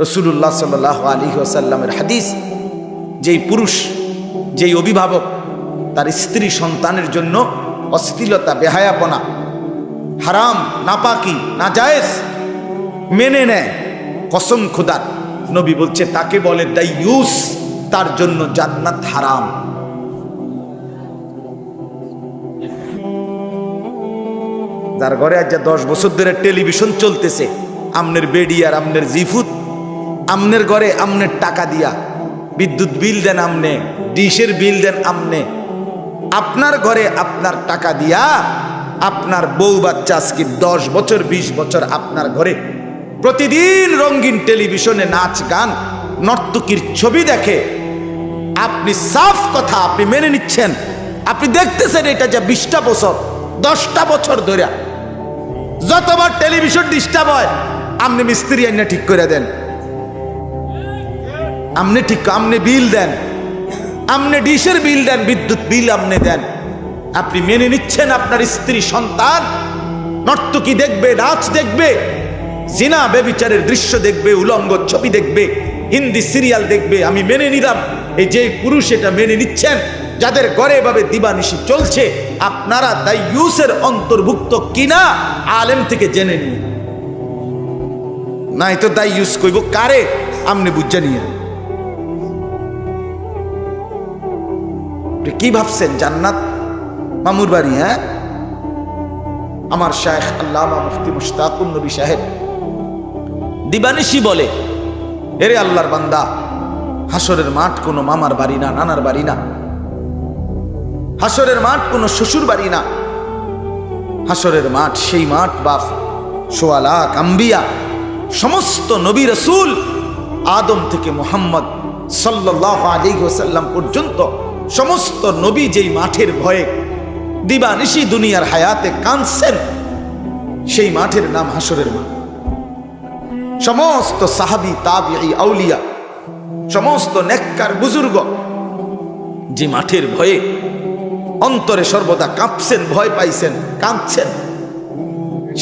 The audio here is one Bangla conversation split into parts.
রাসূলুল্লাহ সাল্লাল্লাহু আলাইহি ওয়াসাল্লামের হাদিস, যেই পুরুষ, যেই অভিভাবক তার স্ত্রী সন্তানের জন্য অশ্লীলতা, বেহায়াপনা, হারাম, নাপাকি, নাজায়েজ মেনে নেয়, কসম খোদার, নবী বলছে তাকে বলে দাইয়ুস, তার জন্য জান্নাত হারাম। যার ঘরে আজ 10 বছর ধরে টেলিভিশন চলতেছে, আমনের বেডি আর আমনের জিফুত, আমনের ঘরে আমনের টাকা দিয়া বিদ্যুৎ বিল দেন আমনে, ডিশের বিল দেন আমনে, আপনার ঘরে আপনার টাকা দিয়া আপনার বউ বাচ্চা আজকে 10 বছর 20 বছর আপনার ঘরে প্রতিদিন রঙিন টেলিভিশনে নাচ গান নর্তকীর ছবি দেখে, আপনি সাফ কথা আপনি মেনে নিচ্ছেন, আপনি দেখতেছেন এটা যে 20টা বছর 10টা বছর ধরে যতবার টেলিভিশন ডিস্টার্ব হয় আপনি মিস্ত্রি আইনা ঠিক করে দেন, আপনি ঠিক, আপনি বিল দেন, আপনি ডিশের বিল দেন, বিদ্যুৎ বিল আপনি দেন, আপনি মেনে নিচ্ছেন আপনার স্ত্রী সন্তান নর্তকী দেখবে, নাচ দেখবে, জিনা ব্যভিচারের দৃশ্য দেখবে, উলঙ্গ ছবি দেখবে, হিন্দি সিরিয়াল দেখবে। আমি মেনে নিলাম, এই যে পুরুষ এটা মেনে নিচ্ছেন, যাদের ঘরে এভাবে দিবানিশি চলছে, আপনারা দাইয়ুসের অন্তর্ভুক্ত কিনা আলেম থেকে জেনে নিন, নাই তো দাইয়ুস কইব কারে আপনি বুঝে নিয়ে। কি ভাবছেন জান্নাত মামুর বাড়ি? হ্যাঁ, আমার শায়েখ আল্লামা মুফতি মুশতাকুন নবী সাহেব দিবানিশি বলে, এরে আল্লাহর বান্দা, হাসরের মাঠ কোনো মামার বাড়ি না, নানার বাড়ি না, হাসরের মাঠ কোনো শ্বশুর বাড়ি না, হাসরের মাঠ সেই মাঠ বাপ সোয়া লাখ আম্বিয়া, সমস্ত নবী রাসূল, আদম থেকে মুহাম্মদ সাল্লাল্লাহু আলাইহি ওয়াসাল্লাম পর্যন্ত সমস্ত নবী যেই মাঠের ভয়ে দিবানিশি দুনিয়ার হায়াতে কাঁদছেন, সেই মাঠের নাম হাসরের মাঠ। সমস্ত সাহাবী, তাবিঈ, আউলিয়া, সমস্ত নেককার বুজুর্গ যে মাঠের ভয়ে অন্তরে সর্বদা কাঁপছেন, ভয় পাইছেন, কাঁদছেন,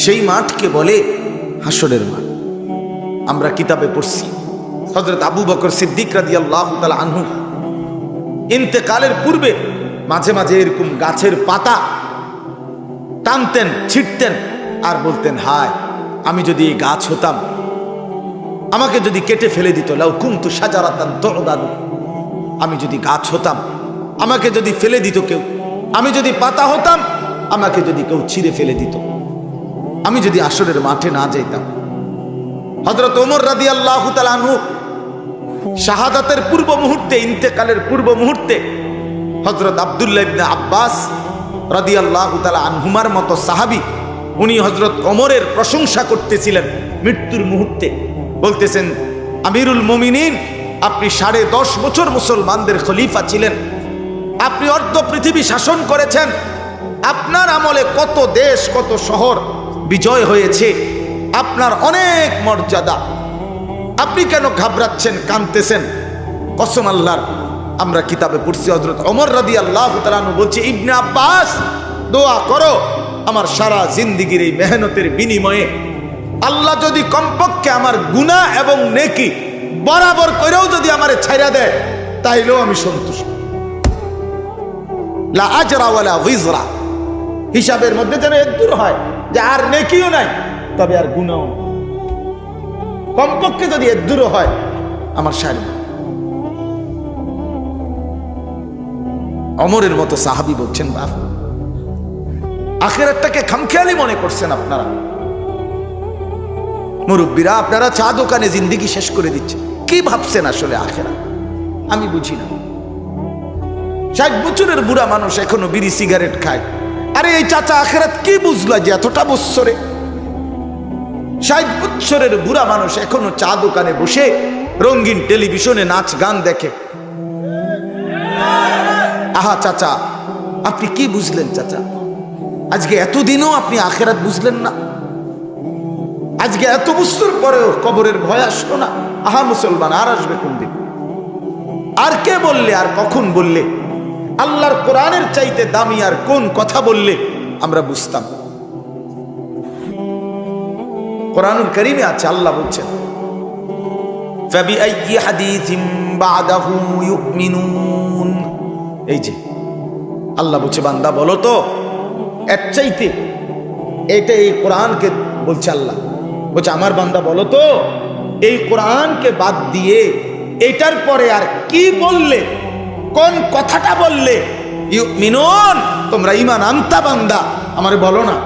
সেই মাঠকে বলে হাসরের মাঠ। আমরা কিতাবে পড়ছি হযরত আবু বকর সিদ্দিক রাদিয়াল্লাহু তাআলা আনহু ইন্তেকালের পূর্বে মাঝে মাঝে এরকম গাছের পাতা টানতেন, ছিটতেন আর বলতেন, হায় আমি যদি এই গাছ হতাম, আমাকে যদি কেটে ফেলে দিত, লাউ কুনতু শাজারাতান তু'দাদু, আমি যদি গাছ হতাম, আমাকে যদি ফেলে দিত কেউ, আমি যদি পাতা হতাম, আমাকে যদি কেউ ছিঁড়ে ফেলে দিত, আমি যদি আসরের মাঠে না যাইতাম। হযরত ওমর রাদিয়াল্লাহু তাআলা আনহু শাহাদাতের পূর্ব মুহূর্তে, ইন্তেকালের পূর্ব মুহূর্তে হযরত আব্দুল্লাহ ইবনে আব্বাস রাদিয়াল্লাহু তাআলা আনহুমার মতো সাহাবী, উনি হযরত ওমরের প্রশংসা করতেছিলেন মৃত্যুর মুহূর্তে, বলতেছেন, আমিরুল মুমিনিন, আপনি 10.5 বছর মুসলমানদের খলিফা ছিলেন, আপনি অর্ধ পৃথিবী শাসন করেছেন, আপনার আমলে কত দেশ, কত শহর বিজয় হয়েছে, আপনার অনেক মর্যাদা, আপনি কেন ঘাবড়াচ্ছেন, কাঁদতেছেন? কসম আল্লাহর, আমরা কিতাবে পড়ছি হযরত ওমর রাদিয়াল্লাহু তাআলা আনহু বলছে, ইবনে আব্বাস দোয়া করো, আমার সারা জিন্দেগীর এই মেহনতের বিনিময়ে আল্লাহ যদি কমপক্ষে আমার গুনাহ এবং নেকি বরাবর করেও যদি আমারে ছাইরা দেয়, তাইলেও আমি সন্তুষ্ট। লা আজরা ওয়ালা গিজরা, হিসাবের মধ্যে যেন একদূর হয় যে আর নেকিও নাই, তবে আর গুনাহও নাই, কমপক্ষে যদি একদূর হয় আমার সারি। ওমরের মতো সাহাবী বলছেন, বাপ আখিরাতটাকে খামখেয়ালি মনে করছেন আপনারা মুরব্বীরা, আপনারা চা দোকানে জিন্দেগি শেষ করে দিচ্ছেন, কি ভাবছেন আসলে আখিরাত? আমি বুঝি না। 60 বছরের বুড়া মানুষ এখনো বিড়ি সিগারেট খায়, আরে এই চাচা আখিরাত কি বুঝলা যে এতটা বছরে? 60 বছরের বুড়া মানুষ এখনো চা দোকানে বসে রঙিন টেলিভিশনে নাচ গান দেখে। আহা চাচা, আপনি কি বুঝলেন চাচা? আজকে এতদিনও আপনি আখিরাত বুঝলেন না? আজকে এত বছর পরেও কবরের ভয় আসলো না? আহা মুসলমান, আর আসবে কোন দিন? আর কে বললে, আর কখন বললে আল্লাহর কোরআনের চাইতে দামি আর কোন কথা বললে আমরা বুঝতাম? কোরআনুল কারীমে আছে, আল্লাহ বলছেন, ফাবিআইয়ি হাদিসিন বাদাহু ইউমিনুন। এই যে আল্লাহ বলছে, বান্দা বলো তো, এর চাইতে এটা এই কোরআনকে বলছে আল্লাহ বলছে, আমার বান্দা বলো তো, এই কোরআনকে বাদ দিয়ে এটার পরে আর কি বললে, কোন কথাটা বললে ইউমিনুন, তোমরা ঈমান আনতা বান্দা, আমারে বলো না,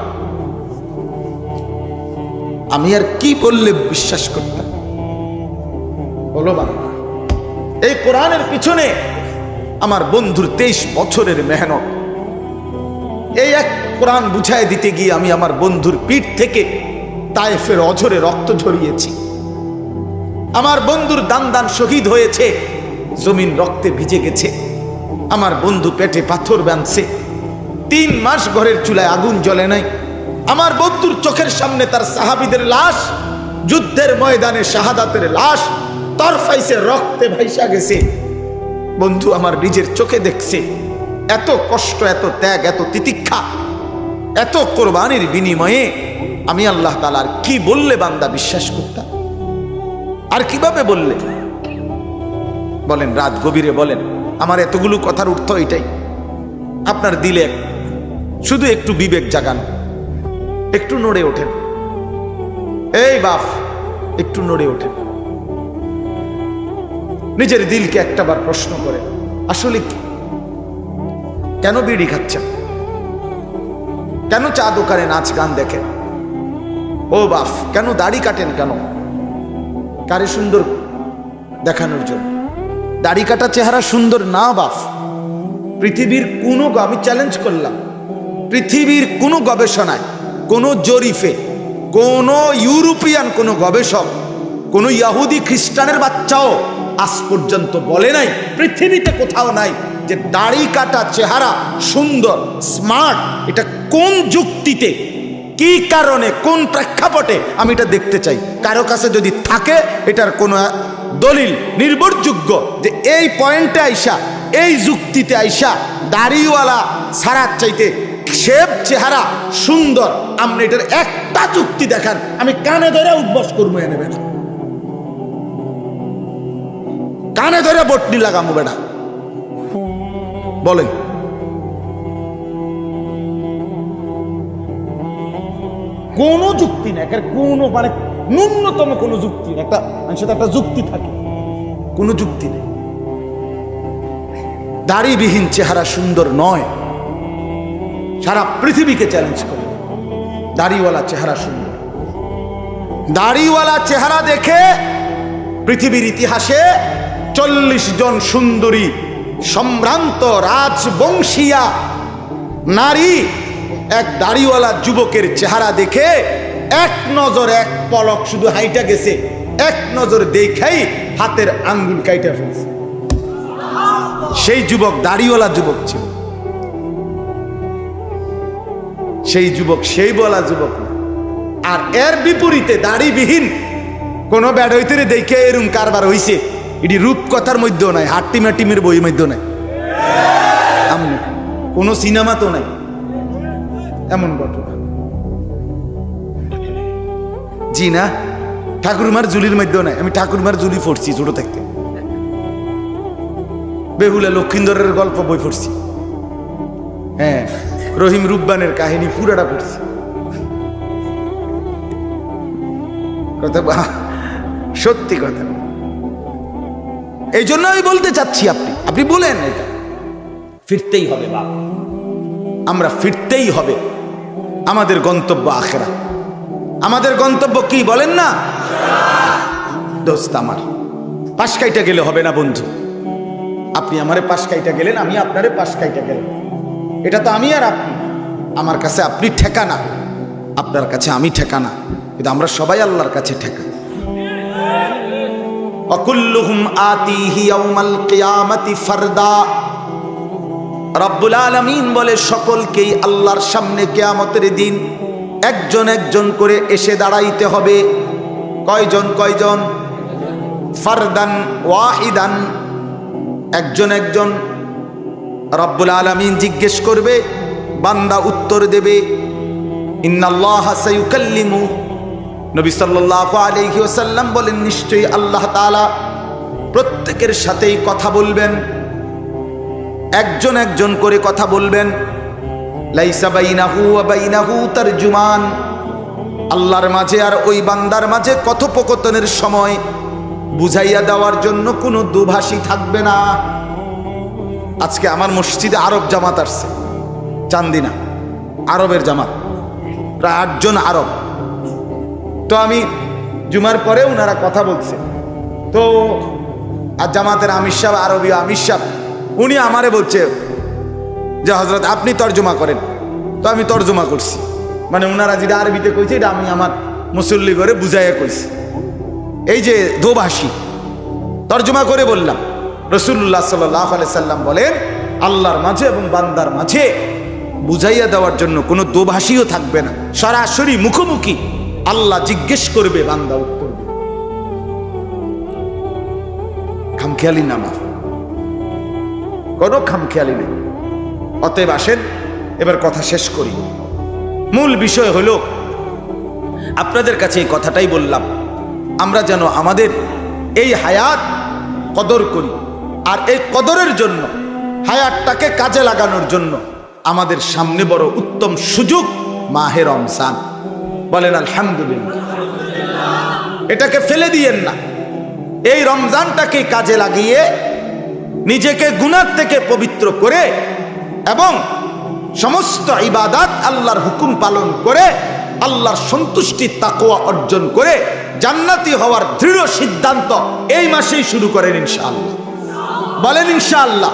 আমি আর কি বললে বিশ্বাস করতাম, বলো বান্দা। এই কোরআনের পিছনে আমার বন্ধুর 23 বছরের মেহনত। এই এক কোরআন বুঝায় দিতে গিয়ে আমি আমার বন্ধুর পিঠ থেকে তায়েফের অঝরে রক্ত ঝরিয়েছি। আমার বন্ধুর দান দান শহীদ হয়েছে, জমিন রক্তে ভিজে গেছে। আমার বন্ধু পেটে পাথর বাঁধছে, 3 মাস ঘরের চুলায় আগুন জ্বলে নাই। আমার বন্ধুর চোখের সামনে তার সাহাবীদের লাশ, যুদ্ধের ময়দানে শাহাদাতের লাশ তরফাইছে, রক্তে ভাইসা গেছে। বন্ধু আমার নিজের চোখে দেখছে। এত কষ্ট, এত ত্যাগ, এত তিতিক্ষা, এত কোরবানির বিনিময়ে আমি আল্লাহ তাআলার কি বললে বান্দা বিশ্বাস করতাম? আর কিভাবে বললে বলেন? রাত গভীরে বলেন। আমার এতগুলো কথার অর্থ এটাই, আপনার দিলে শুধু একটু বিবেক জাগান, একটু নড়ে ওঠেন। এই বাপ, একটু নড়ে ওঠেন, নিজের দিলকে একটাবার প্রশ্ন করে, আসলে কি? কেন বিড়ি খাচ্ছেন? কেন চা দোকানে নাচ গান দেখেন? ও বাপ, কেন দাড়ি কাটেন? কেন? কারে সুন্দর দেখানোর জন্য? দাড়ি কাটা চেহারা সুন্দর না বাপ। পৃথিবীর কোনো, আমি চ্যালেঞ্জ করলাম, পৃথিবীর কোনো গবেষণায়, কোনো জরিফে, কোনো ইউরোপিয়ান কোনো গবেষক, কোনো ইহুদি খ্রিস্টানের বাচ্চাও আজ পর্যন্ত বলে নাই, পৃথিবীতে কোথাও নাই যে দাড়ি কাটা চেহারা সুন্দর, স্মার্ট। এটা কোন যুক্তিতে, কি কারণে, কোন প্রেক্ষাপটে আমি এটা দেখতে চাই। কারো কাছে যদি থাকে এটার কোনো দলিল নির্ভরযোগ্য যে এই পয়েন্টে আইসা, এই যুক্তিতে আইসা দাড়িওয়ালা সারার চাইতে শেপ চেহারা সুন্দর, আপনি এটার একটা যুক্তি দেখান, আমি কানে ধরে উদ্বাস করবো, এনে বেটা কানে ধরে বটনি লাগামো বেটা, বলেন। কোনো যুক্তি না, কোনো মানে ন্যূনতম কোনো যুক্তি না। একটা মানুষের একটা যুক্তি থাকে, কোনো যুক্তি নেই। দাড়িবিহীন চেহারা সুন্দর নয়, সারা পৃথিবীকে চ্যালেঞ্জ করে। দাড়িওয়ালা চেহারা সুন্দর। দাড়িওয়ালা চেহারা দেখে পৃথিবীর ইতিহাসে 40 জন সুন্দরী সম্ভ্রান্ত রাজবংশীয়া নারী এক দাড়িওয়ালা যুবকের চেহারা দেখে এক নজর, এক পলক শুধু হাইটা গেছে, এক নজর দেখাই হাতের আঙ্গুল কাইটা ফেলছে। সেই যুবক দাড়িওয়ালা যুবক ছিল। সেই যুবক সেই বলা যুবক না। আর এর বিপরীতে দাড়িবিহীন কোন বেড়াইতে দেখে এরম কারবার হইছে, এটি রূপকথার মধ্যেও নাই, হাট্টিমা টিমের বইয়ের মধ্যেও নাই, কোন সিনেমা তো নাই এমন ঘটনা। জি না, ঠাকুরমার জুলির মধ্যেও নাই। আমি ঠাকুরমার জুলি পড়ছি ছোট থাকতে, বেহুলা লক্ষিন্দরের গল্প বই পড়ছি, হ্যাঁ, রহিম রুব্বানের কাহিনী পুরাটা পড়ছি। কথা সত্যি কথা। এই জন্য আমি বলতে চাচ্ছি, আপনি বলেন এটা ফিরতেই হবে বাপ, আমরা ফিরতেই হবে। আমাদের গন্তব্য আখিরাত। আমাদের গন্তব্য কি বলেন না দোস্ত? আমার পাশ কাইটা গেলে হবে না বন্ধু। আপনি আমারে পাশ কাইটা গেলেন, আমি আপনারে পাশ কাইটা গেলেন, এটা তো আমি আর আপনি। আমার কাছে আপনি ঠেকানা, আপনার কাছে আমি ঠেকানা, কিন্তু আমরা সবাই আল্লাহর কাছে ঠেকা। ওয়াকুল্লুহুম আতিহি ইয়াউমাল কিয়ামাতি ফারদা। রব্বুল আলামিন বলে সকলকেই আল্লাহর সামনে কিয়ামতের দিন একজন একজন করে এসে দাঁড়াইতে হবে। কয়জন কয়জন? ফারদান ওয়াহিদান, একজন একজন। রব্বুল আলামিন জিজ্ঞেস করবে, বান্দা উত্তর দেবে, ইন্নাল্লাহা সায়ুকাল্লিমু, নবী সাল্লাল্লাহু আলাইহি ওয়াসাল্লাম বলেন, নিশ্চয়ই আল্লাহ তাআলা প্রত্যেকের সাথেই কথা বলবেন, একজন একজন করে কথা বলবেন। লাইসা বাইনাহু ওয়া বাইনাহু তারজুমান, আল্লাহর মাঝে আর ওই বান্দার মাঝে কথোপকথনের সময় বুঝাইয়া দেওয়ার জন্য কোনো দুভাষী থাকবে না। আজকে আমার মসজিদে আরব জামাত আসছে, চান্দিনা আরবের জামাত, প্রায় 8 জন আরব। তো আমি জুমার পরে ওনারা কথা বলছে, তো আর জামাতের আমির সাহেব, আরবি আমির সাহেব, উনি আমারে বলছে যে হযরত আপনি তর্জমা করেন। তো আমি তর্জমা করছি, মানে ওনারা যেটা আরবিতে কইছে এটা আমি আমার মুসল্লি করে বুঝাইয়া কইছি। এই যে দোভাষী তর্জমা করে বললাম। রাসূলুল্লাহ সাল্লাল্লাহু আলাইহি সাল্লাম বলেন, আল্লাহর মাঝে এবং বান্দার মাঝে বুঝাইয়া দেওয়ার জন্য কোনো দোভাষীও থাকবে না, সরাসরি মুখোমুখি আল্লাহ জিজ্ঞেস করবে, বান্দা উত্তর দেবে। খামখেয়ালি নামাজ, কোনো খামখেয়ালি নেই। অতএব আসেন এবার কথা শেষ করি। মূল বিষয় হলো, আপনাদের কাছে এই কথাটাই বললাম, আমরা যেন আমাদের এই হায়াত কদর করি। আর এই কদরের জন্য, হায়াতটাকে কাজে লাগানোর জন্য আমাদের সামনে বড় উত্তম সুযোগ মাহে রমজান। বলেন আলহামদুলিল্লাহ। এটাকে ফেলে দিয়েন না। এই রমজানটাকে কাজে লাগিয়ে নিজেকে গুনাহ থেকে পবিত্র করে এবং সমস্ত ইবাদত আল্লাহর হুকুম পালন করে আল্লাহর সন্তুষ্টি তাকওয়া অর্জন করে জান্নাতি হওয়ার দৃঢ় সিদ্ধান্ত এই মাসেই শুরু করেন ইনশাআল্লাহ। বলেন ইনশাআল্লাহ।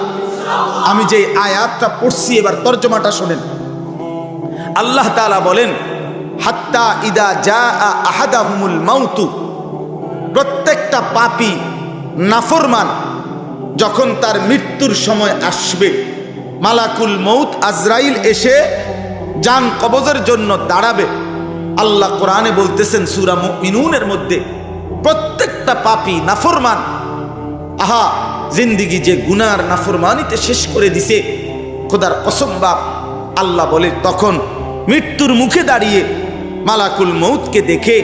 আমি যে আয়াতটা পড়ছি এবার তরজমাটা শুনেন। আল্লাহ তাআলা বলেন, হাত্তা ইদা জাআ আহাদাহুমুল মাউতু, প্রত্যেকটা পাপী নাফরমান যখন তার মৃত্যুর সময় আসবে, মালাকুল মউত আজরাইল এসে জান কবজের জন্য দাঁড়াবে। আল্লাহ কোরআনে বলতেছেন সূরা মুমিনুনের মধ্যে, প্রত্যেকটা পাপী নাফরমান, আহা জিন্দিগি যে গুনার নাফরমানিতে শেষ করে দিছে, খোদার কসম বাপ, আল্লাহ বলে তখন মৃত্যুর মুখে দাঁড়িয়ে মালাকুল মউতকে দেখে,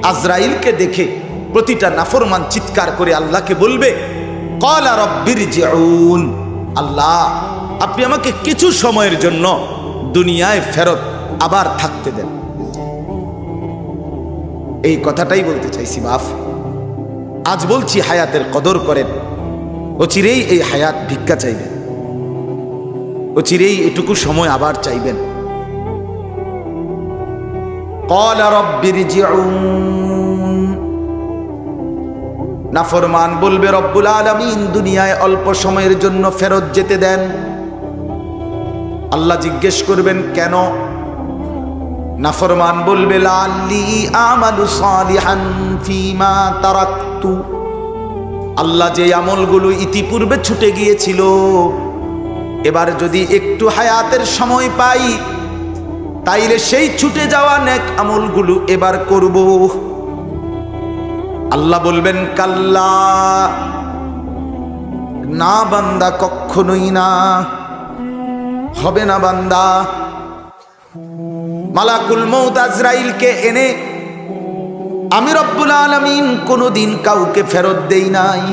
আজরাইলকে দেখে প্রতিটা নাফরমান চিৎকার করে আল্লাহকে বলবে, ক্বালা রাব্বিরজিউন, আল্লাহ আপনি আমাকে কিছু সময়ের জন্য দুনিয়ায় ফেরত আবার থাকতে দেন। এই কথাটাই বলতে চাইছি বাপ। আজ বলছি হায়াতের কদর করেন। অচিরেই এই হায়াত ভিক্ষা চাইবেন, অচিরেই এটুকু সময় আবার চাইবেন। ক্বালা রাব্বিরজিউন, নাফরমান বলবে রব্বুল আলামিন দুনিয়ায় অল্প সময়ের জন্য ফেরত যেতে দেন। আল্লাহ জিজ্ঞেস করবেন কেন? নাফরমান বলবে লাআল্লি আমালু সালিহান ফীমা তারাকতু, আল্লাহ যে আমলগুলো ইতিপূর্বে ছুটে গিয়েছিল, এবার যদি একটু হায়াতের সময় পাই তাইলে সেই ছুটে যাওয়া নেক আমলগুলো এবার করব। আল্লাহ বলবেন কাল্লা, না বান্দা, কখনোই না, হবে না বান্দা। মালাকুল মউত আজরাইলকে এনে আমি রব্বুল আলামিন কোনোদিন কাউকে ফেরত দেই নাই,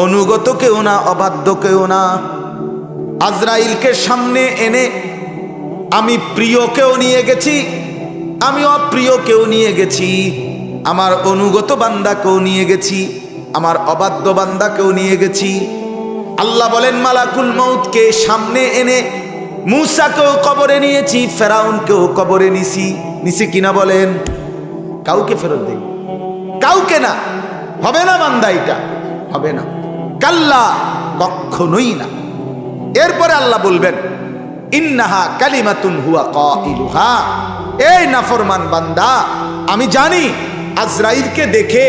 অনুগত কেউ না, অবাধ্য কেউ না। আজরাইলকে সামনে এনে আমি প্রিয়কেও নিয়ে গেছি, আমি অপ্রিয়কেও নিয়ে গেছি, আমার অনুগত বান্দাকেও নিয়ে গেছি, আমার অবাধ্য বান্দাকেও নিয়ে গেছি। আল্লাহ বলেন মালাকুল মউতকে সামনে এনে মূসাকেও কবরে নিয়েছি, ফেরাউনকেও কবরে নিছি কিনা বলেন? কাউকে ফেরত দেই, কাউকে না। হবে না বান্দা, এটা হবে না, কাল্লা, কখনোই না। এরপরে আল্লাহ বলবেন ইন্নাহা কালিমাতুন হুয়া কাইলুহা, এই নাফরমান বান্দা, আমি জানি আজরাইলকে দেখে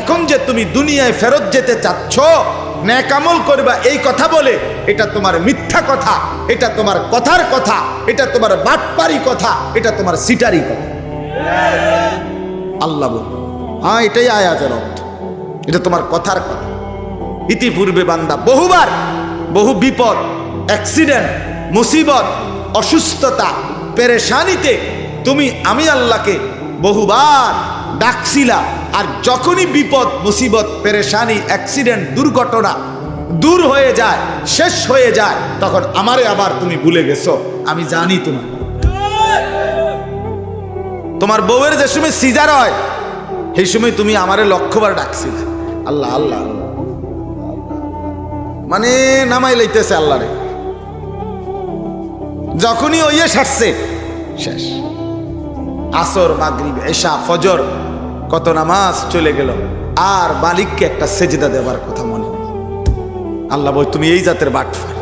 এখন যে তুমি দুনিয়ায় ফেরত যেতে চাচ্ছ, নেক আমল করবা এই কথা বলে, এটা তোমার মিথ্যা কথা, এটা তোমার কথার কথা, এটা তোমার বাটপারি কথা, এটা তোমার সিটারি কথা। আল্লাহ বল, হ্যাঁ এটাই আয়াতের অর্থ, এটা তোমার কথার কথা। ইতিপূর্বে বান্দা বহুবার বহু বিপদ, অ্যাক্সিডেন্ট, মুসিবত, অসুস্থতা, পেরেশানিতে তুমি আমি আল্লাহকে বহুবার ডাকছিলা, আর যখনই বিপদ মুসিবত পেরেশানি অ্যাক্সিডেন্ট দুর্ঘটনা দূর হয়ে যায়, শেষ হয়ে যায়, তখন আমারে আবার তুমি ভুলে গেছো। আমি জানি তোমার বউয়ের যে সময় সিজার হয় সেই সময় তুমি আমারে লক্ষ্যবার ডাকছিলা, আল্লাহ আল্লাহ মানে নামাই লইতেছে আল্লাহরে। যখনই ওইয়ে সারছে শেষ। আসর মাগরিব এশা ফজর কত নামাজ চলে গেল, আর মালিককে একটা সেজদা দেবার কথা মনে নেই। আল্লাহ বল তুমি এই জাতের বাটফার।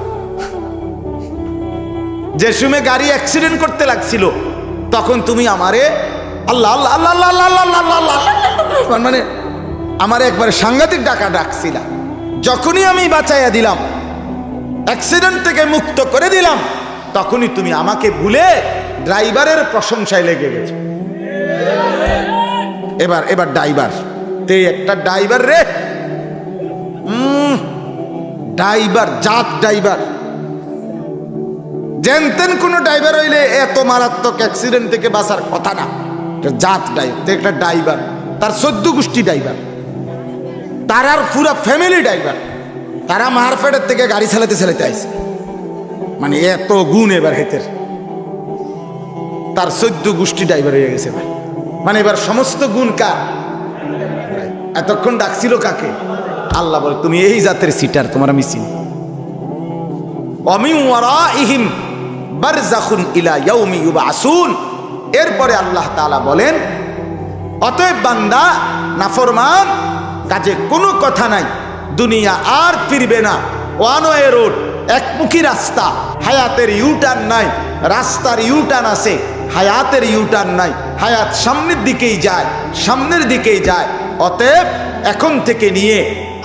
যে সময় গাড়ি অ্যাক্সিডেন্ট করতে লাগছিল তখন তুমি আমারে আল্লাহ আল্লাহ আল্লাহ আল্লাহ আল্লাহ আল্লাহ আল্লাহ আল্লাহ মানে আমারে একবারে সাংঘাতিক ডাকা ডাকছিলা। যখনই আমি বাঁচাইয়া দিলাম, অ্যাক্সিডেন্ট থেকে মুক্ত করে দিলাম, তখনই তুমি আমাকে ভুলে ড্রাইভারের প্রশংসায় লেগে গেছে। এবার ড্রাইভার, তে একটা ড্রাইভার রে, ড্রাইভার জাত ড্রাইভার, জেনতেন কোন ড্রাইভার হইলে এত মারাত্মক অ্যাক্সিডেন্ট থেকে বাঁচার কথা না। জাত ড্রাইভার, একটা ড্রাইভার, তার 14 গোষ্ঠী ড্রাইভার, তার আর পুরো ফ্যামিলি ড্রাইভার, তারা মারফেটের থেকে গাড়ি চালাতে চালাতে আইছে, মানে এত গুণ এবার হেতের, তার 14 গোষ্ঠী ড্রাইভার হয়ে গেছে। মানে এবার সমস্ত গুণ কার? এতক্ষণ ডাকছিল কাকে? আল্লাহ বলে তুমি এই জাতের সিটার, তোমার আমি চিনি। ওয়ামিন ওয়ারাইহিম বারযাখুন ইলা ইয়াউমি ইউবআসুন। এরপরে আল্লাহ তাআলা বলেন, অতএব বান্দা নাফরমান কাজে কোনো কথা নাই, দুনিয়া আর ফিরবে না। ওয়ান ওয়ে রোড, একমুখী রাস্তা, হায়াতের ইউটার্ন নাই। রাস্তার ইউটার্ন আছে, হায়াতের ইউটার্ন নাই। হায়াত সামনের দিকেই যায়, সামনের দিকেই যায়। অতএব এখন থেকে নিয়ে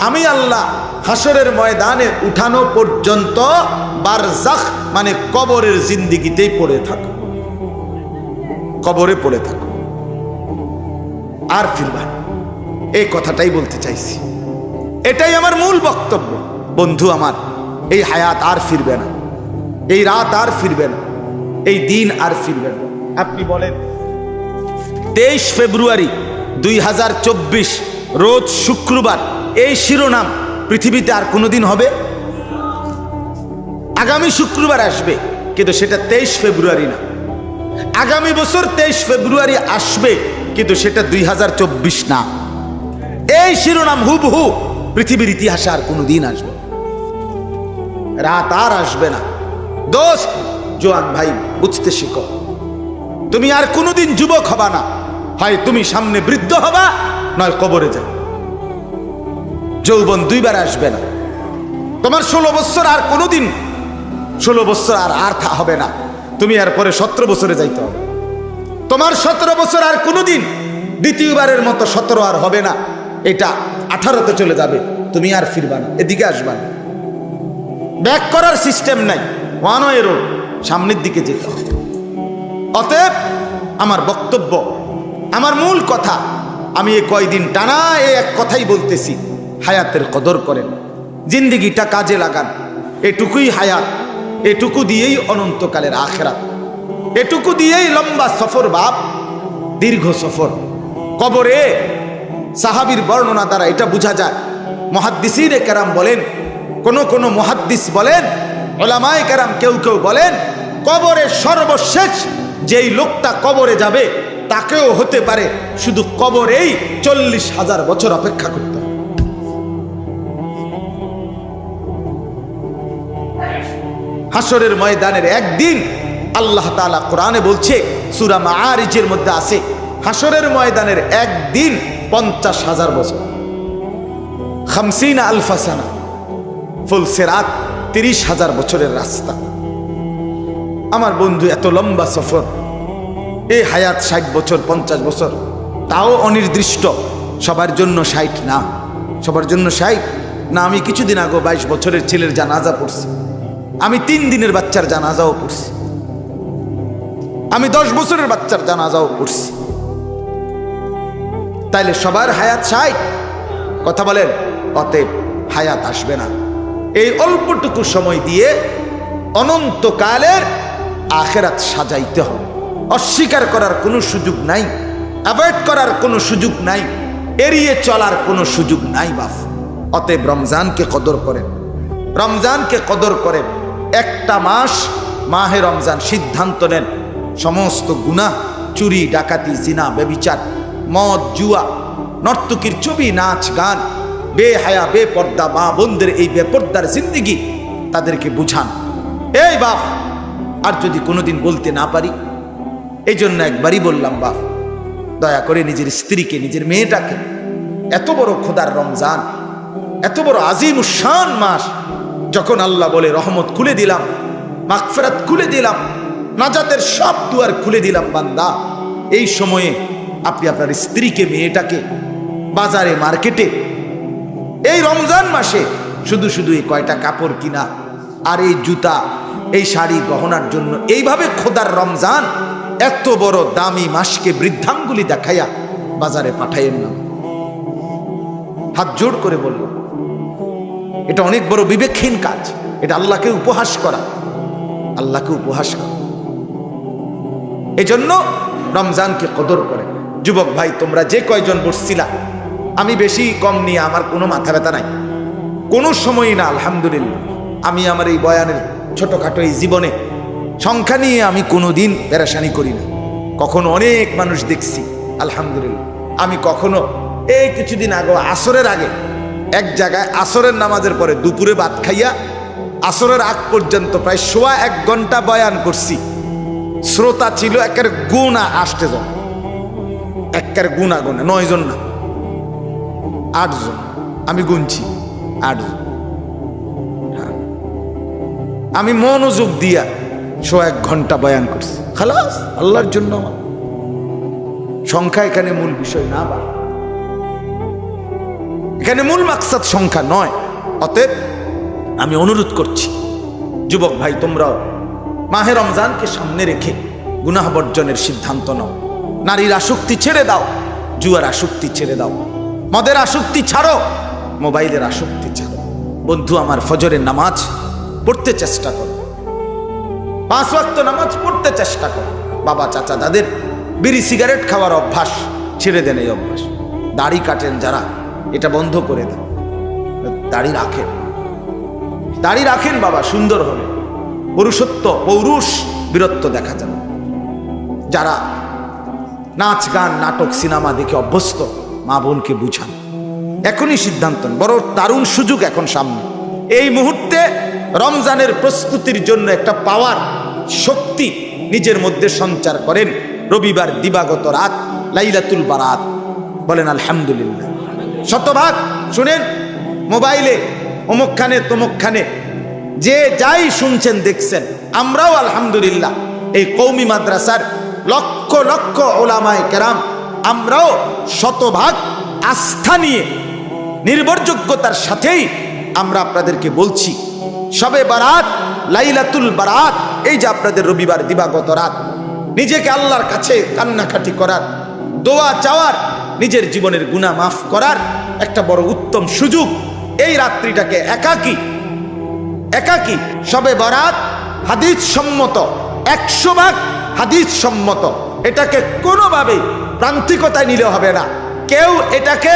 আমি আল্লাহ হাসরের ময়দানে উঠানো পর্যন্ত বারজাখ মানে কবরের জিন্দেগিতেই পড়ে থাকো, কবরে পড়ে থাকো, আর ফিরবা। এই কথাটাই বলতে চাইছি, এটাই আমার মূল বক্তব্য। বন্ধু আমার, এই হায়াত আর ফিরবে না, এই রাত আর ফিরবে না, এই দিন আর ফিরবে না। আপনি বলেন 23 ফেব্রুয়ারি 2024 রোজ শুক্রবার, এই শিরোনাম পৃথিবীতে আর কোনোদিন হবে? আগামী শুক্রবার আসবে, কিন্তু সেটা 23 ফেব্রুয়ারি না। আগামী বছর 23 ফেব্রুয়ারি আসবে, কিন্তু সেটা 2024 না। এই শিরোনাম হুবহু পৃথিবীর ইতিহাসে আর কোনোদিন আসবে, রাত আর আসবে না। দোস্ত, জোয়ান ভাই, বুঝতে শিখো। তুমি আর কোনোদিন যুবক হবা না, হয় তুমি সামনে বৃদ্ধ হবা, নয় কবরে যাবে। যৌবন দুইবার আসবে না। তোমার 16 বছর আর কোনোদিন 16 বছর আর হবে না, তুমি আর পরে 17 বছরে যাইতে হবে। তোমার 17 বছর আর কোনোদিন দ্বিতীয়বারের মতো 17 আর হবে না, এটা 18তে চলে যাবে, তুমি আর ফিরবা না, এদিকে আসবা না। ব্যাক করার সিস্টেম নাই, ওয়ান ওয়ে রোড, সামনের দিকে যেতে হবে। অতএব আমার বক্তব্য, আমার মূল কথা, আমি এই কয়দিন টানা এই এক কথাই বলতেছি, হায়াতের কদর করেন, জিন্দেগিটা কাজে লাগান। এটুকুই হায়াত, এটুকু দিয়েই অনন্তকালের আখিরাত, এটুকু দিয়েই লম্বা সফর বাপ, দীর্ঘ সফর। কবরে সাহাবীর বর্ণনা দ্বারা এটা বোঝা যায়। মুহাদ্দিসিনে কেরাম বলেন, কোন মুহাদ্দিস বলেন, উলামায়ে কেরাম কেউ কেউ বলেন, কবরে সর্বশেষ যেই লোকটা কবরে যাবে তাকেও হতে পারে শুধু কবরেই 40,000 বছর অপেক্ষা করতে হবে। হাসরের ময়দানের একদিন আল্লাহ তাআলা কোরআনে বলছে, সূরা মাআরিজের মধ্যে আছে, হাসরের ময়দানের একদিন 50,000 বছর, 50,000 সানা, ফুল সিরাত 30,000 বছরের রাস্তা। আমার বন্ধু, এত লম্বা সফর, এই হায়াত 60 বছর 50 বছর, তাও অনির্দিষ্ট। সবার জন্য 60 না, সবার জন্য 60 না। আমি কিছুদিন আগে 22 বছরের ছেলের জানাজা পড়ছি, আমি 3 দিনের বাচ্চার জানাজাও পড়ছি, আমি 10 বছরের বাচ্চার জানাজাও পড়ছি। তাইলে সবার হায়াত 60? কথা বলেন। অতএব হায়াত আসবে না। এই অল্পটুকু সময় দিয়ে অনন্তকালের আখিরাত সাজাইতে হবে, অস্বীকার করার কোনো সুযোগ নাই। অ্যাভয়েড করার কোনো সুযোগ নাই, এড়িয়ে চলার কোনো সুযোগ নাই বাপ। অতএব রমজানকে কদর করেন, রমজানকে কদর করেন। একটা মাস মাহে রমজান সিদ্ধান্ত নেন সমস্ত গুনাহ, চুরি ডাকাতি জিনা ব্যভিচার মদ জুয়া নর্তকীর ছবি নাচ গান বেহায়া বেপর্দা মা বোনদের এই বেপর্দার জিন্দেগি তাদেরকে বুঝান। এই বাপ, আর যদি কোনোদিন বলতে না পারি, এই জন্য একবারই বললাম বাপ, দয়া করে নিজের স্ত্রীকে নিজের মেয়েটাকে, এত বড় খোদার রমজান, এত বড় আজিম শান মাস, যখন আল্লাহ বলে রহমত খুলে দিলাম, মাগফিরাত খুলে দিলাম, নাজাতের সব দুয়ার খুলে দিলাম বান্দা, এই সময়ে আপনি আপনার স্ত্রীকে মেয়েটাকে বাজারে মার্কেটে এই রমজান মাসে শুধু শুধু এই কয়টা কাপড় কিনা আর এই জুতা এই শাড়ি গহনার জন্য এইভাবে খোদার রমজান এত বড় দামি মাসকে বৃদ্ধাঙ্গুলি দেখাইয়া বাজারে পাঠাইয়েন না। হাত জোড় করে বলল, এটা অনেক বড় বিবেকহীন কাজ, এটা আল্লাহকে উপহাস করা, আল্লাহকে উপহাস করা। এজন্য রমজানকে কদর করে। যুবক ভাই, তোমরা যে কয়জন বসছিলা, আমি বেশি কম নিয়ে আমার কোনো মাথা ব্যথা নাই, কোনো সময়ই না। আলহামদুলিল্লাহ, আমি আমার এই বয়ানের ছোটখাটো এই জীবনে সংখ্যা নিয়ে আমি কোনোদিন পেরেশানি করি না। কখনো অনেক মানুষ দেখছি, আলহামদুলিল্লাহ। আমি কখনো এই কিছুদিন আগে আসরের আগে এক জায়গায় আসরের নামাজের পরে দুপুরে ভাত খাইয়া আসরের আগ পর্যন্ত প্রায় 1.25 ঘন্টা বয়ান করছি। শ্রোতা ছিল একের গুণা 8 জন, একের গুণা 9 জন না 8 জন, আমি গুনছি 8 জন। আমি মনোযোগ দিয়া 1.25 ঘন্টা বয়ান করছি, খালাস, আল্লাহর জন্য। সংখ্যা এখানে মূল বিষয় না, বা এখানে মূল মাকসাদ সংখ্যা নয়। অতএব আমি অনুরোধ করছি যুবক ভাই, তোমরাও মাহে রমজানকে সামনে রেখে গুনাহ বর্জনের সিদ্ধান্ত নাও। নারীর আসক্তি ছেড়ে দাও, জুয়ার আসক্তি ছেড়ে দাও, মদের আসক্তি ছাড়ো, মোবাইলের আসক্তি ছাড়ো। বন্ধু আমার, ফজরের নামাজ পড়তে চেষ্টা করো, 5 ওয়াক্ত নামাজ পড়তে চেষ্টা করো। বাবা চাচা দাদের বিড়ি সিগারেট খাওয়ার অভ্যাস ছেড়ে দেন, এই অভ্যাস। দাড়ি কাটেন যারা, এটা বন্ধ করে দেন। দাড়ি রাখেন, দাড়ি রাখেন বাবা, সুন্দর হবে, পুরুষত্ব পৌরুষ বীরত্ব দেখা যাবে। যারা নাচ গান নাটক সিনেমা দেখে অভ্যস্ত, মা বোনকে বুঝান, এখনই সিদ্ধান্ত নেন। বড় দারুণ সুযোগ এখন সামনে। এই মুহূর্তে রমজানের প্রস্তুতির জন্য একটা পাওয়ার শক্তি নিজের মধ্যে সঞ্চার করেন। রবিবার দিবাগত রাত, লাইলাতুল বারাত, বলেন আলহামদুলিল্লাহ। শতভাগ শুনেন, মোবাইলে অমুকখানে তমুকখানে যে যাই শুনছেন দেখছেন, আমরাও আলহামদুলিল্লাহ এই কওমি মাদ্রাসার লক্ষ লক্ষ ওলামায়ে কেরাম, আমরাও শতভাগ আস্থা নিয়ে নির্ভরযোগ্যতার সাথেই আমরা আপনাদেরকে বলছি, শবে বারাত, লাইলাতুল বারাত, এই যে আপনাদের রবিবার দিবাগত রাত, নিজেকে আল্লাহর কাছে কান্নাকাটি করার, দোয়া চাওয়ার, নিজের জীবনের গুনাহ মাফ করার একটা বড় উত্তম সুযোগ। এই রাত্রিটাকে একাকী একাকী শবে বারাত হাদিস সম্মত, 100 ভাগ হাদিস সম্মত। এটাকে কোনোভাবে প্রান্তিকতায় নিলে হবে না। কেউ এটাকে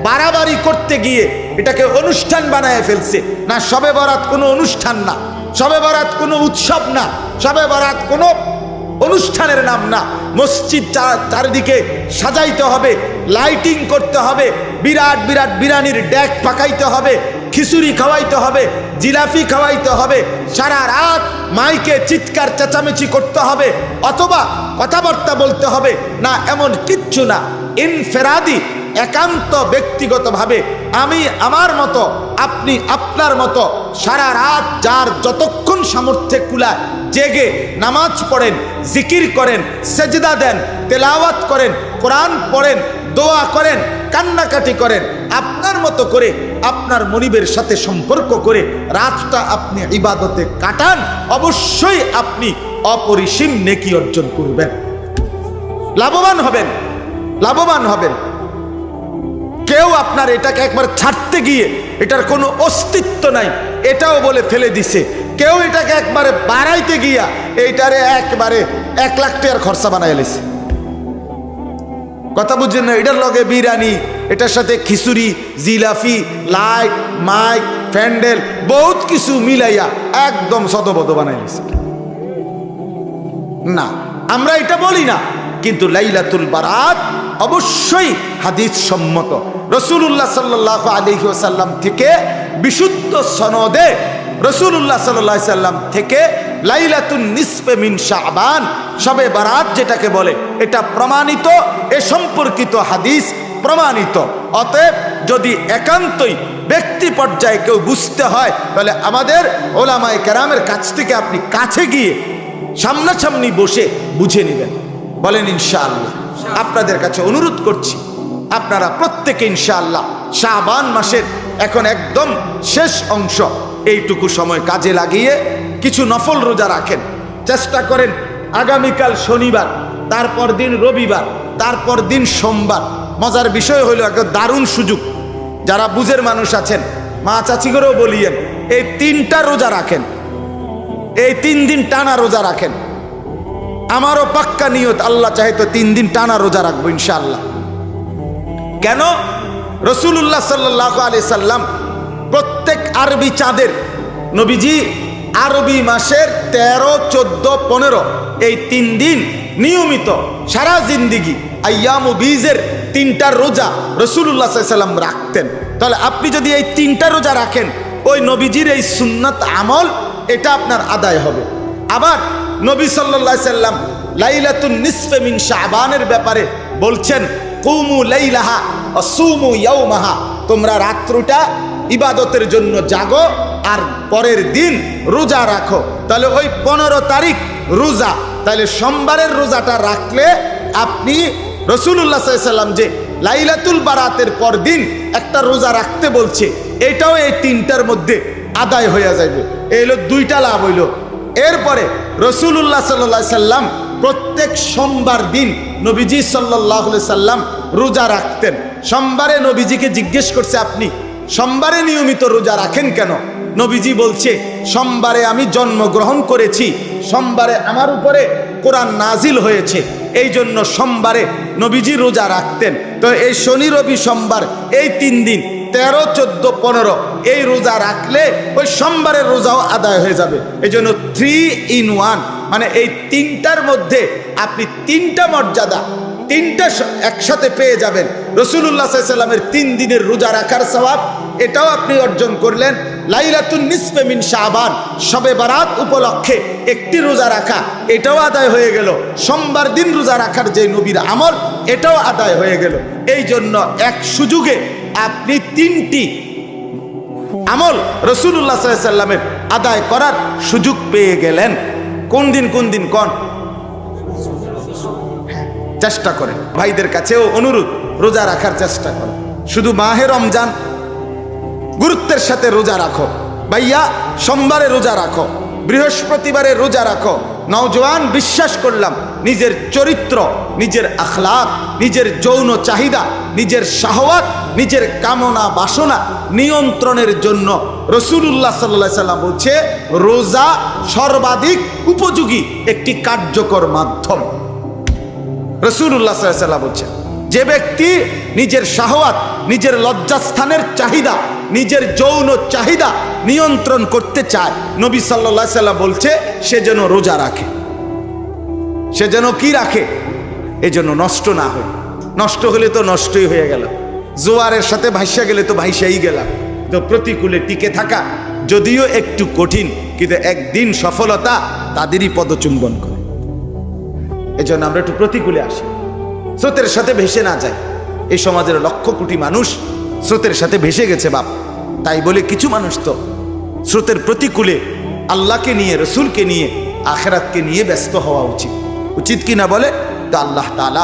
বাড়াবাড়ি করতে গিয়ে এটাকে অনুষ্ঠান বানায় ফেলছে না। শবে বরাত কোনো অনুষ্ঠান না, শবে বরাত কোনো উৎসব না, শবে বরাত কোনো অনুষ্ঠানের নাম না। মসজিদ চারিদিকে সাজাইতে হবে, লাইটিং করতে হবে, বিরাট বিরাট বিরানির ডেক পাকাইতে হবে, খিচুড়ি খাওয়াইতে হবে, জিলাপি খাওয়াইতে হবে, সারা রাত মাইকে চিৎকার চেঁচামেচি করতে হবে, অথবা কথাবার্তা বলতে হবে না, এমন কিচ্ছু না। ইনফেরাদি, একান্ত ব্যক্তিগতভাবে আমি আমার মতো, আপনি আপনার মতো সারা রাত যার যতক্ষণ সামর্থ্যে কুলায় জেগে নামাজ পড়েন, জিকির করেন, সেজদা দেন, তেলাওয়াত করেন, কোরআন পড়েন, দোয়া করেন, কান্নাকাটি করেন, আপনার মতো করে আপনার মনিবের সাথে সম্পর্ক করে রাতটা আপনি ইবাদতে কাটান, অবশ্যই আপনি অপরিসীম নেকি অর্জন করবেন, লাভবান হবেন, লাভবান হবেন। কেউ আপনার এটাকে একবার ছাড়তে গিয়ে এটার কোনো অস্তিত্ব নাই এটাও বলে ফেলে দিছে। কেউ এটাকে একবারে বাড়াইতে গিয়া এইটারে একবারে 1 লাখ টাকার খরচা বানাই এলেছে। কথা বুঝছেন না? এটার লগে বিরিয়ানি, এটার সাথে খিচুড়ি, জিলাপি, লাইট, মাইক, প্যান্ডেল বহুত কিছু মিলাইয়া একদম সদবদ বানাই দিয়েছে। না, আমরা এটা বলি না, কিন্তু লাইলাতুল বারাত অবশ্যই হাদিস সম্মত। রাসূলুল্লাহ সাল্লাল্লাহু আলাইহি ওয়াসাল্লাম থেকে বিশুদ্ধ সনদে রাসূলুল্লাহ সাল্লাল্লাহু আলাইহি ওয়াসাল্লাম থেকে লাইলাতুন নিসফে মিন শাবান, শবে বারাত যেটাকে বলে, এটা প্রমাণিত, এ সম্পর্কিত হাদিস প্রমাণিত। অতএব যদি একান্তই ব্যক্তি পর্যায়ে কেউ বুঝতে হয়, তাহলে আমাদের ওলামায়ে কেরামের কাছ থেকে আপনি কাছে গিয়ে সামনাসামনি বসে বুঝে নেবেন। বলেন ইনশাআল্লাহ। আপনাদের কাছে অনুরোধ করছি, আপনারা প্রত্যেকে ইনশাআল্লাহ শাবান মাসের এখন একদম শেষ অংশ, এইটুকু সময় কাজে লাগিয়ে কিছু নফল রোজা রাখেন। চেষ্টা করেন আগামীকাল শনিবার, তারপর দিন রবিবার, তারপর দিন সোমবার। মজার বিষয় হইল একটা দারুণ সুযোগ, যারা বুঝের মানুষ আছেন, মা চাচি করেও বলিয়েন, এই 3টা রোজা রাখেন, এই 3 দিন টানা রোজা রাখেন। আমারও পাক্কা নিয়ত, আল্লাহ চাহে তো 3 দিন টানা রোজা রাখবো ইনশাআল্লাহ। কেন? রাসূলুল্লাহ সাল্লাল্লাহু আলাইহি সাল্লাম প্রত্যেক আরবি চাঁদের, নবীজি আরবি মাসের 13, 14, 15 এই 3 দিন নিয়মিত সারা জিন্দিগি আইয়ামু বীজের 3টা রোজা রাসূলুল্লাহ সাল্লাল্লাহু আলাইহি সাল্লাম রাখতেন। তাহলে আপনি যদি এই 3টা রোজা রাখেন, ওই নবীজির এই সুন্নাত আমল এটা আপনার আদায় হবে। আবার নবী সাল্লাল্লাহু আলাইহি সাল্লাম লাইলাতুন নিসফে মিন শাবানের ব্যাপারে বলছেন, কুমু লাইলাহা ওয়া সুমু ইয়াওমাহা, তোমরা রাত্রিটা ইবাদতের জন্য জাগো আর পরের দিন রোজা রাখো। তাহলে ওই 15 তারিখ রোজা, তাহলে সোমবারের রোজাটা রাখলে আপনি রাসূলুল্লাহ সাল্লাল্লাহু আলাইহি সাল্লাম যে লাইলাতুল বারাতের পর দিন একটা রোজা রাখতে বলছে, এটাও এই 3টার মধ্যে আদায় হয়ে যাবে। এই হলো 2টা লাভ হইল। এরপরে রাসূলুল্লাহ সাল্লাল্লাহু আলাইহি সাল্লাম প্রত্যেক সোমবার দিন নবীজি সাল্লাল্লাহু আলাইহি সাল্লাম রোজা রাখতেন। সোমবারে নবীজিকে জিজ্ঞেস করছে, আপনি সোমবারে নিয়মিত রোজা রাখেন কেন? নবীজি বলছে, সোমবারে আমি জন্মগ্রহণ করেছি, সোমবারে আমার উপরে কোরআন নাজিল হয়েছে, এই জন্য সোমবারে নবীজি রোজা রাখতেন। তো এই শনি রবি সোমবার এই 3 দিন 13, 14, 15 এই রোজা রাখলে ওই সোমবারের রোজাও আদায় হয়ে যাবে। এই জন্য 3 in 1, মানে এই 3টার মধ্যে আপনি 3টা মর্যাদা, 3টা একসাথে পেয়ে যাবেন। রাসূলুল্লাহ সাল্লাল্লাহু আলাইহি সাল্লামের 3 দিনের রোজা রাখার সওয়াব এটাও আপনি অর্জন করলেন। লাইলাতুন নিসফে মিন শাবান, শবে বারাত উপলক্ষে একটি রোজা রাখা, এটাও আদায় হয়ে গেল। সোমবার দিন রোজা রাখার যে নবীর আমল, এটাও আদায় হয়ে গেল। এই জন্য এক সুযোগে আপনি 3টি আমল রাসূলুল্লাহ সাল্লাল্লাহু আলাইহি সাল্লামের আদায় করার সুযোগ পেয়ে গেলেন। কোন দিন কোন? চেষ্টা করে ভাইদের কাছেও অনুরোধ, রোজা রাখার চেষ্টা করো। শুধু মাহে রমজান গুরুত্বের সাথে রোজা রাখো। ভাইয়া সোমবারে রোজা রাখো, বৃহস্পতিবারে রোজা রাখো। নওজোয়ান বিশ্বাস করলাম, নিজের চরিত্র, নিজের আখলাক, নিজের যৌন চাহিদা, নিজের শাহওয়াত, নিজের কামনা বাসনা নিয়ন্ত্রণের জন্য রাসূলুল্লাহ সাল্লাল্লাহু আলাইহি সাল্লাম বলছে, রোজা সর্বাধিক উপযোগী একটি কার্যকর মাধ্যম। রাসূলুল্লাহ সাল্লাল্লাহু আলাইহি সাল্লাম বলছেন, যে ব্যক্তি নিজের শাহওয়াত, নিজের লজ্জাস্থানের চাহিদা, নিজের যৌন চাহিদা নিয়ন্ত্রণ করতে চায়, নবী সাল্লাল্লাহু আলাইহি সাল্লাম বলছে সে যেন রোজা রাখে। সে যেন কি রাখে? এই জন্য নষ্ট না হয়। নষ্ট হলে তো নষ্টই হয়ে গেল, জোয়ারের সাথে ভাইসা গেলে তো ভাইসাই গেলাম। তো প্রতিকূলে টিকে থাকা যদিও একটু কঠিন, কিন্তু একদিন সফলতা তাদেরই পদচুম্বন করে। এই জন্য আমরা একটু প্রতিকূলে আসি, স্রোতের সাথে ভেসে না যাই। এই সমাজের লক্ষ কোটি মানুষ স্রোতের সাথে ভেসে গেছে বাপ, তাই বলে কিছু মানুষ তো স্রোতের প্রতিকূলে আল্লাহকে নিয়ে, রসুলকে নিয়ে, আখেরাতকে নিয়ে ব্যস্ত হওয়া উচিত কি না বলে? তো আল্লাহ তাআলা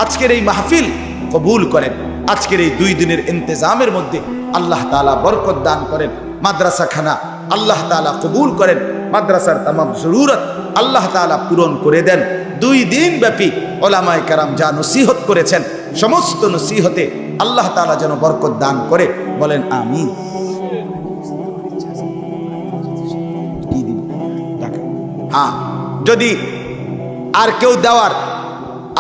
আজকের এই মাহফিল কবুল করেন। আজকের এই 2 দিনের ইন্তেজামের মধ্যে আল্লাহ তাআলা বরকত দান করেন। মাদ্রাসাখানা আল্লাহ তাআলা কবুল করেন। মাদ্রাসার তামাম জরুরত আল্লাহ তাআলা পূরণ করে দেন। 2 দিন ব্যাপী ওলামায়ে কেরাম যা নসিহত করেছেন, সমস্ত নসিহতে আল্লাহ তাআলা যেন বরকত দান করে। বলেন আমিন। হ্যাঁ, যদি আর কেউ দেওয়ার,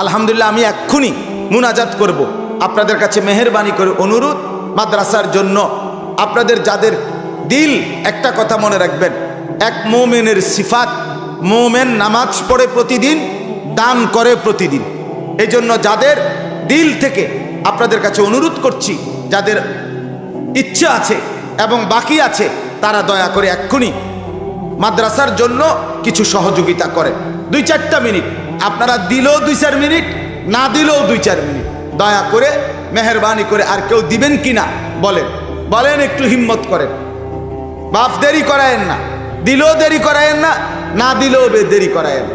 আলহামদুলিল্লাহ আমি এক্ষুনি মুনাজাত করব। আপনাদের কাছে মেহেরবানি করে অনুরোধ, মাদ্রাসার জন্য আপনাদের যাদের দিল, একটা কথা মনে রাখবেন, এক মুমিনের সিফাত, মুমিন নামাজ পড়ে প্রতিদিন, দান করে প্রতিদিন। এই জন্য যাদের দিল থেকে আপনাদের কাছে অনুরোধ করছি, যাদের ইচ্ছা আছে এবং বাকি আছে, তারা দয়া করে এক্ষুনি মাদ্রাসার জন্য কিছু সহযোগিতা করেন। 2-4 মিনিট, আপনারা দিলেও 2-4 মিনিট, না দিলেও 2-4 মিনিট, দয়া করে মেহেরবানি করে। আর কেউ দিবেন কিনা বলেন, বলেন, একটু হিম্মত করেন। বাপ দেরি করায়েন না, দিলেও দেরি করায়েন না, না দিলেও দেরি করায়েন।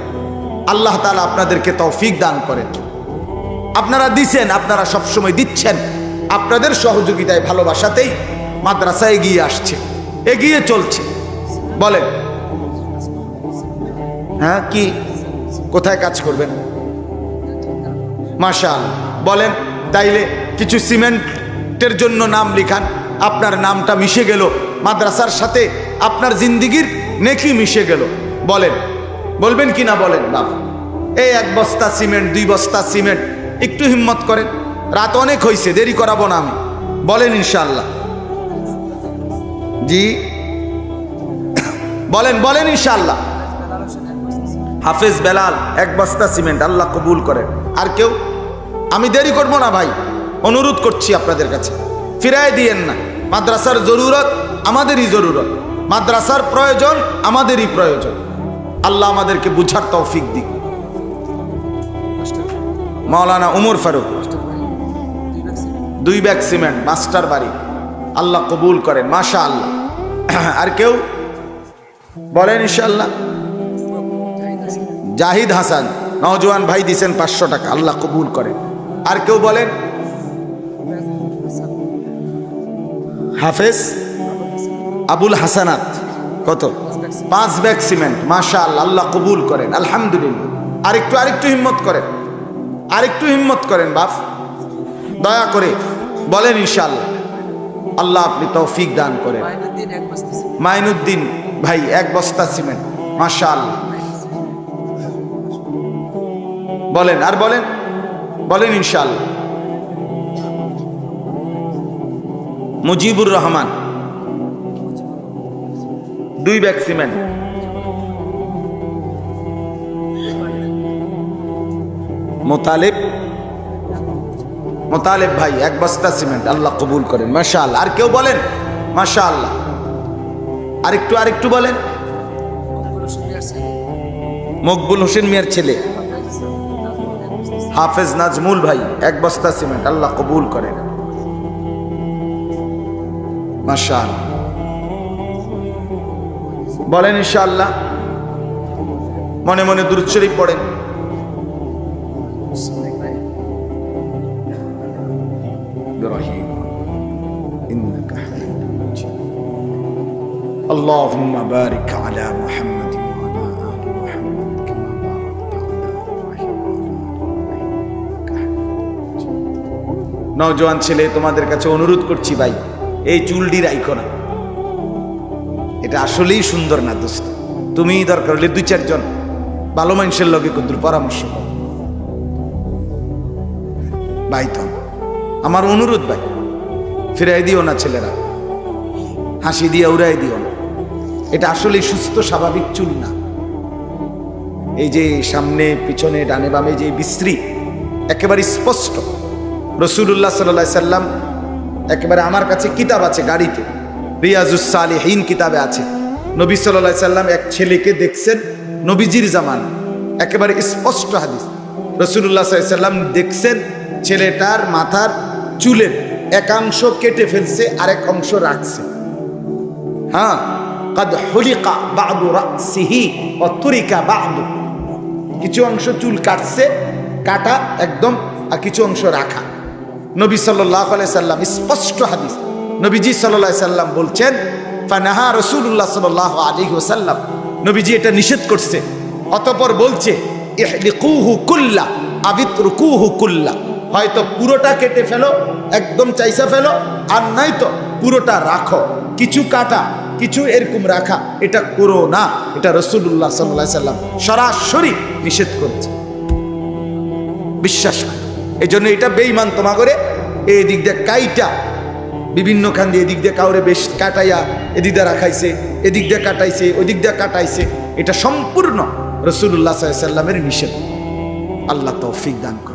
আল্লাহ তাআলা আপনাদেরকে তৌফিক দান করেন। আপনারা দিচ্ছেন, আপনারা সবসময় দিচ্ছেন, আপনাদের সহযোগিতায়, ভালোবাসাতেই মাদ্রাসা এগিয়ে আসছে, এগিয়ে চলছে। বলেন, হ্যাঁ, কি কোথায় কাজ করবেন? মাশাআল্লাহ। বলেন, তাইলে কিছু সিমেন্টের জন্য নাম লিখান, আপনার নামটা মিশে গেল মাদ্রাসার সাথে, আপনার জিন্দিগির নেকি মিশে গেল। বলেন, বলবেন কি না বলেন? বাপ, এই 1 বস্তা সিমেন্ট, 2 বস্তা সিমেন্ট, একটু হিম্মত করেন। রাত অনেক হয়েছে, দেরি করাবো না আমি। বলেন ইনশাআল্লাহ। জি বলেন, বলেন ইনশাআল্লাহ। হাফেজ বেলাল 1 বস্তা সিমেন্ট, আল্লাহ কবুল করেন। আর কেউ? আমি দেরি করব না ভাই, অনুরোধ করছি আপনাদের কাছে, ফিরায় দিয়েন না। মাদ্রাসার জরুরত আমাদেরই জরুরত, মাদ্রাসার প্রয়োজন আমাদেরই প্রয়োজন। আল্লাহ আমাদেরকে বুঝার তৌফিক দিক। Maulana Omar Faruk 2 bag cement, master বাড়ি, আল্লাহ কবুল করেন। মাশাআল্লাহ। আর কেউ? বলেন ইনশাআল্লাহ। জাহিদ হাসান নওজোয়ান ভাই দিয়েছেন 500 টাকা, আল্লাহ কবুল করেন। আর কেউ বলেন? হাফেজ আবুল হাসানাত কত? 5 ব্যাগ সিমেন্ট, মাশাআল্লাহ, আল্লাহ কবুল করেন। আলহামদুলিল্লাহ। আরেকটু হিম্মত করেন, আরেকটু হিম্মত করেন বাপ, দয়া করে বলেন ইনশাআল্লাহ। আল্লাহ আপনি তৌফিক দান করেন। মাইনুদ্দিন ভাই 1 বস্তা সিমেন্ট, মাশাআল্লাহ। বলেন, আর বলেন, বলেন ইনশাআল্লাহ। Mujibur Rahman 2 bag cement. মোতালেব ভাই 1 বস্তা সিমেন্ট, আল্লাহ কবুল করেন। মাশাআল্লাহ। আর কেউ বলেন? মাশাআল্লাহ। আরেকটু বলেন। মকবুল হোসেন মিয়ার ছেলে হাফেজ নাজমুল ভাই 1 বস্তা সিমেন্ট, আল্লাহ কবুল করেন। মাশাআল্লাহ। বলেন ইনশাআল্লাহ। মনে মনে দুরূদ শরীফ পড়েন। اللهم بارك على محمد وعلى آل محمد كما باركت على إبراهيم وعلى آل إبراهيم. নওজোয়ান ছেলে, তোমাদের কাছে অনুরোধ করছি ভাই, এই চুলডি রাইখো না, এটা আসলেই সুন্দর না দোস্ত। তুমি দরকার হলে 2-4 জন ভালো মানুষের লগে কুদুর পরামর্শ করো ভাই। তো আমার অনুরোধ ভাই, ফিরাই দিও না ছেলেরা, হাসি দিয়ে উড়াই দিও না। এটা আসলে সুস্থ স্বাভাবিক চুল না। এই যে সামনে পিছনে ডানে বামে যে বিশ্রী, একেবারে স্পষ্ট। রাসূলুল্লাহ সাল্লাল্লাহু আলাইহি সাল্লাম, একেবারে আমার কাছে কিতাব আছে গাড়িতে, রিয়াজুস সালিহিন কিতাবে আছে, নবী সাল্লাল্লাহু আলাইহি সাল্লাম এক ছেলেকে দেখছেন নবীজির জামান, একেবারে স্পষ্ট হাদিস। রাসূলুল্লাহ সাল্লাল্লাহু আলাইহি সাল্লাম দেখছেন ছেলেটার মাথার চুলের একাংশ কেটে ফেলছে, আরেক অংশ রাখছে। হ্যাঁ, قد حلق بعض رأسه وترك بعض, কিছু অংশ চুল কাটছে, কাটা একদম, আর কিছু অংশ রাখা। নবী সাল্লাল্লাহু আলাইহি সাল্লাম, স্পষ্ট হাদিস, নবীজি সাল্লাল্লাহু আলাইহি সাল্লাম বলছেন, ফানাহা রাসূলুল্লাহ সাল্লাল্লাহু আলাইহি ওয়াসাল্লাম, নবীজি এটা নিষেধ করছে। অতঃপর বলছে, ইহলিকুহু কুল্লা আবিতরুকুহু কুল্লা, হয়তো পুরোটা কেটে ফেলো, একদম চাইসা ফেলো, আর নাই তো পুরোটা রাখো, কিছু কাটা কিছু এরকম রাখা, এটা করো না। এটা রাসূলুল্লাহ সাল্লাল্লাহু আলাইহি সাল্লাম সরাসরি নিষেধ করেছে। বিশ্বাস করো, এই জন্য এটা বেঈমান তোমা করে এই দিক দিয়ে কাইটা বিভিন্ন খান দিয়ে এদিক দিয়ে কাউরে বেশ কাটাইয়া এদিক দিয়ে রাখাইছে, এদিক দিয়ে কাটাইছে, ওদিক দিয়ে কাটাইছে। এটা সম্পূর্ণ রাসূলুল্লাহ সাল্লাল্লাহু আলাইহি ওয়াসাল্লামের নিষেধ। আল্লাহ তৌফিক দান করুন।